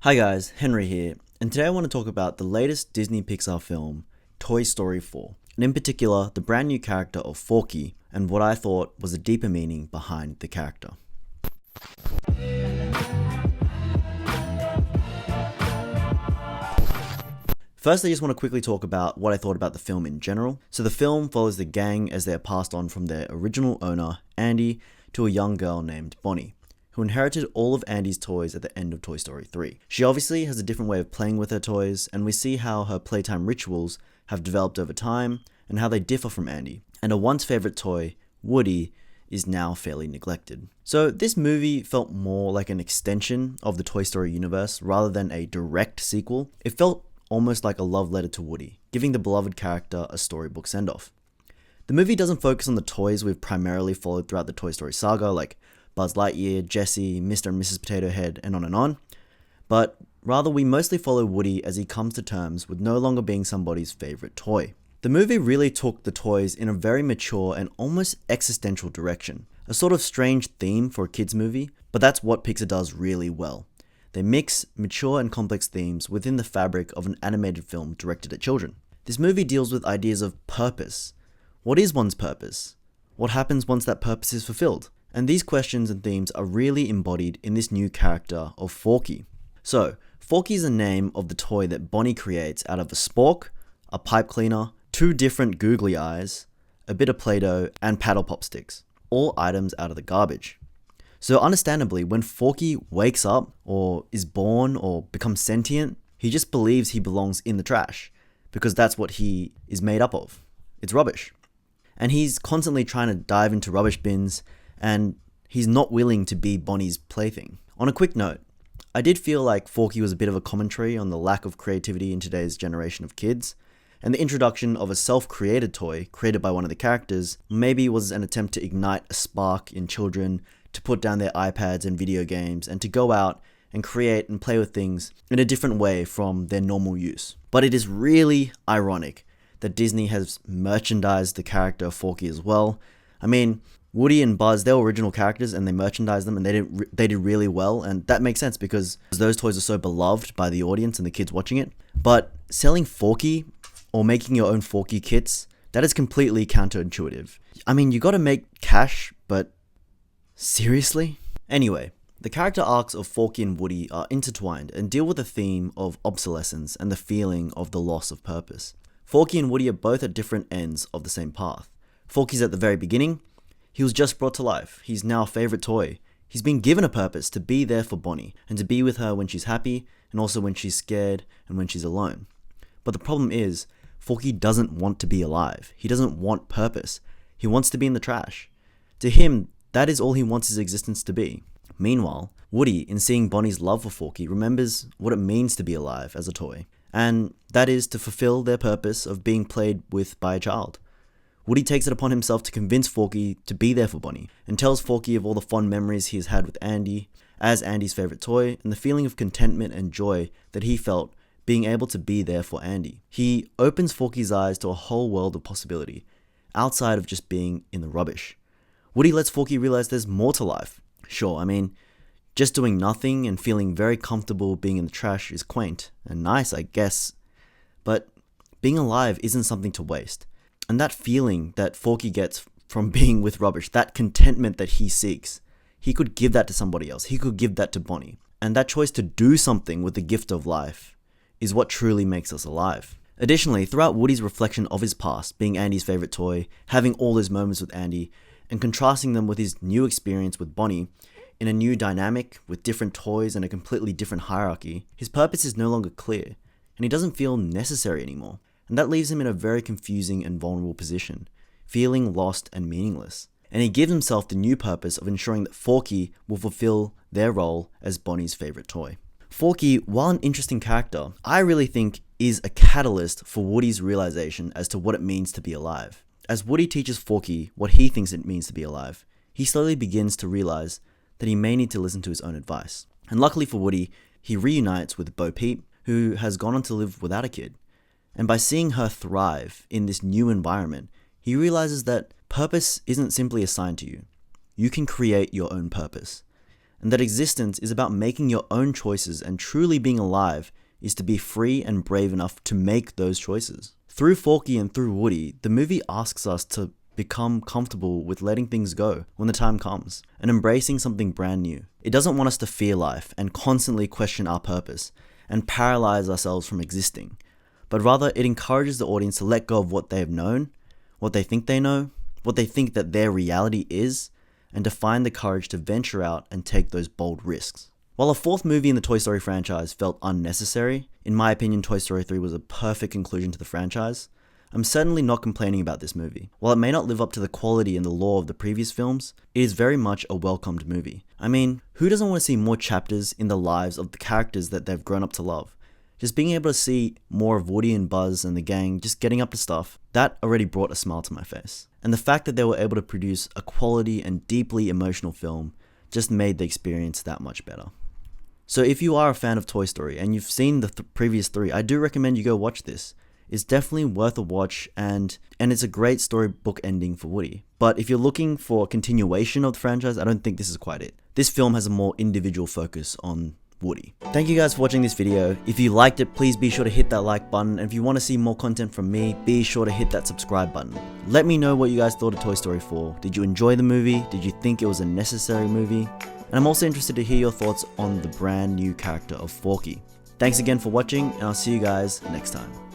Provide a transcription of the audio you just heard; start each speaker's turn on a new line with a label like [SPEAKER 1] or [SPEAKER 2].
[SPEAKER 1] Hi guys, Henry here, and today I want to talk about the latest Disney Pixar film, Toy Story 4, and in particular, the brand new character of Forky, and what I thought was a deeper meaning behind the character. First, I just want to quickly talk about what I thought about the film in general. So the film follows the gang as they are passed on from their original owner, Andy, to a young girl named Bonnie, who inherited all of Andy's toys at the end of Toy Story 3. She obviously has a different way of playing with her toys, and we see how her playtime rituals have developed over time and how they differ from Andy. And a once favorite toy, Woody, is now fairly neglected. So this movie felt more like an extension of the Toy Story universe rather than a direct sequel. It felt almost like a love letter to Woody, giving the beloved character a storybook send-off. The movie doesn't focus on the toys we've primarily followed throughout the Toy Story saga, like Buzz Lightyear, Jessie, Mr. and Mrs. Potato Head, and on, but rather we mostly follow Woody as he comes to terms with no longer being somebody's favorite toy. The movie really took the toys in a very mature and almost existential direction, a sort of strange theme for a kids movie, but that's what Pixar does really well. They mix mature and complex themes within the fabric of an animated film directed at children. This movie deals with ideas of purpose. What is one's purpose? What happens once that purpose is fulfilled? And these questions and themes are really embodied in this new character of Forky. So, Forky is the name of the toy that Bonnie creates out of a spork, a pipe cleaner, two different googly eyes, a bit of Play-Doh, and paddle pop sticks, all items out of the garbage. So understandably, when Forky wakes up, or is born, or becomes sentient, he just believes he belongs in the trash, because that's what he is made up of. It's rubbish. And he's constantly trying to dive into rubbish bins, and he's not willing to be Bonnie's plaything. On a quick note, I did feel like Forky was a bit of a commentary on the lack of creativity in today's generation of kids, and the introduction of a self-created toy created by one of the characters maybe was an attempt to ignite a spark in children to put down their iPads and video games and to go out and create and play with things in a different way from their normal use. But it is really ironic that Disney has merchandised the character of Forky as well. I mean, Woody and Buzz, they're original characters and they merchandise them and they did really well, and that makes sense because those toys are so beloved by the audience and the kids watching it. But selling Forky or making your own Forky kits, that is completely counterintuitive. I mean, you gotta make cash, but seriously? Anyway, the character arcs of Forky and Woody are intertwined and deal with the theme of obsolescence and the feeling of the loss of purpose. Forky and Woody are both at different ends of the same path. Forky's at the very beginning. He was just brought to life. He's now a favorite toy. He's been given a purpose to be there for Bonnie and to be with her when she's happy and also when she's scared and when she's alone. But the problem is, Forky doesn't want to be alive. He doesn't want purpose. He wants to be in the trash. To him, that is all he wants his existence to be. Meanwhile, Woody, in seeing Bonnie's love for Forky, remembers what it means to be alive as a toy, and that is to fulfill their purpose of being played with by a child. Woody takes it upon himself to convince Forky to be there for Bonnie, and tells Forky of all the fond memories he has had with Andy, as Andy's favorite toy, and the feeling of contentment and joy that he felt being able to be there for Andy. He opens Forky's eyes to a whole world of possibility, outside of just being in the rubbish. Woody lets Forky realize there's more to life. Sure, I mean, just doing nothing and feeling very comfortable being in the trash is quaint and nice, I guess, but being alive isn't something to waste. And that feeling that Forky gets from being with rubbish, that contentment that he seeks, he could give that to somebody else. He could give that to Bonnie. And that choice to do something with the gift of life is what truly makes us alive. Additionally, throughout Woody's reflection of his past, being Andy's favorite toy, having all those moments with Andy, and contrasting them with his new experience with Bonnie, in a new dynamic with different toys and a completely different hierarchy, his purpose is no longer clear, and he doesn't feel necessary anymore. And that leaves him in a very confusing and vulnerable position, feeling lost and meaningless. And he gives himself the new purpose of ensuring that Forky will fulfill their role as Bonnie's favorite toy. Forky, while an interesting character, I really think is a catalyst for Woody's realization as to what it means to be alive. As Woody teaches Forky what he thinks it means to be alive, he slowly begins to realize that he may need to listen to his own advice. And luckily for Woody, he reunites with Bo Peep, who has gone on to live without a kid. And by seeing her thrive in this new environment, he realizes that purpose isn't simply assigned to you. You can create your own purpose. and that existence is about making your own choices, and truly being alive is to be free and brave enough to make those choices. Through Forky and through Woody, the movie asks us to become comfortable with letting things go when the time comes, and embracing something brand new. It doesn't want us to fear life and constantly question our purpose and paralyze ourselves from existing, but rather it encourages the audience to let go of what they have known, what they think they know, what they think that their reality is, and to find the courage to venture out and take those bold risks. While a fourth movie in the Toy Story franchise felt unnecessary, in my opinion Toy Story 3 was a perfect conclusion to the franchise, I'm certainly not complaining about this movie. While it may not live up to the quality and the lore of the previous films, it is very much a welcomed movie. I mean, who doesn't want to see more chapters in the lives of the characters that they've grown up to love? Just being able to see more of Woody and Buzz and the gang just getting up to stuff, that already brought a smile to my face. And the fact that they were able to produce a quality and deeply emotional film just made the experience that much better. So if you are a fan of Toy Story and you've seen the previous three, I do recommend you go watch this. It's definitely worth a watch, and it's a great storybook ending for Woody. But if you're looking for a continuation of the franchise, I don't think this is quite it. This film has a more individual focus on Woody. Thank you guys for watching this video. If you liked it, please be sure to hit that like button. And if you want to see more content from me, be sure to hit that subscribe button. Let me know what you guys thought of Toy Story 4. Did you enjoy the movie? Did you think it was a necessary movie? And I'm also interested to hear your thoughts on the brand new character of Forky. Thanks again for watching, and I'll see you guys next time.